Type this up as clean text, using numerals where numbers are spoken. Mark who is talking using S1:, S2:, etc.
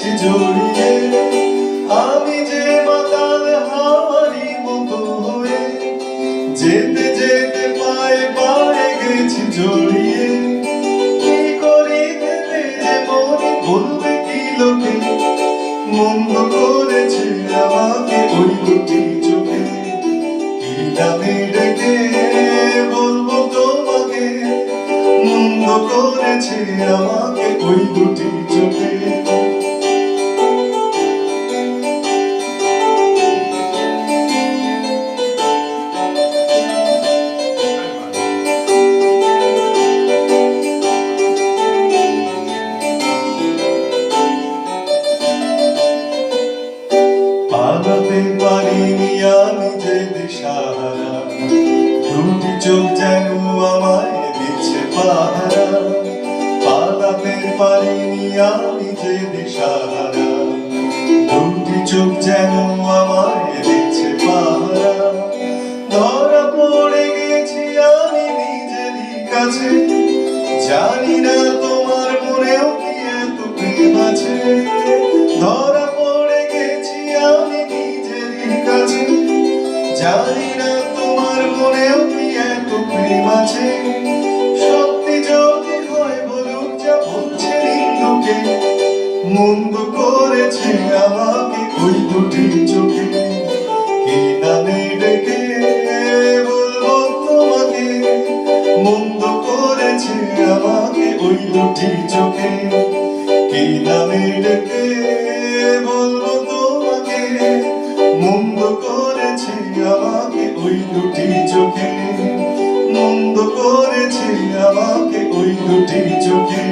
S1: গেছি জড়িয়ে, আমি যে মাতাল হাওয়ারি মতো হয়ে যেতে যেতে পায়ে পায়ে গেছি জড়িয়ে। কি করি ভেবে যে মনে বলবে কি লোকে, মন্দ করেছে আমাকে ওই দুটি চোখে। কি নামে ডেকে বলবো তোমাকে, মন্দ করেছে আমাকে ওই দুটি চোখে। পালাতে পারিনি আমি যে দিশাহারা, দুটি চোখ যেন আমায় দিচ্ছে পাহারা। পালাতে পারিনি আমি যে দিশাহারা, দুটি চোখ যেন আমায় দিচ্ছে পাহারা। ধরা পড়ে গেছি আমি নিজেরই কাছে, জানি না তোমার মনেও কি এত প্রেম আছে। ধরা পড়ে গেছি আমি নিজেরই কাছে, জানি না তোমার মনেও কি এত প্রেম আছে। সত্যি যদি হয় বলুক যা বলছে নিন্দুকে, মন্দ করেছে আমাকে ওই দুটি চোখে। কি নামে ডেকে বলবো তোমাকে, মন্দ করেছে আমাকে ওই দুটি চোখে। কি নামে ডেকে বলবো তোমাকে, মন্দ করেছে আমাকে ওই দুটি চোখে। মন্দ করেছে আমাকে ওই দুটি চোখে।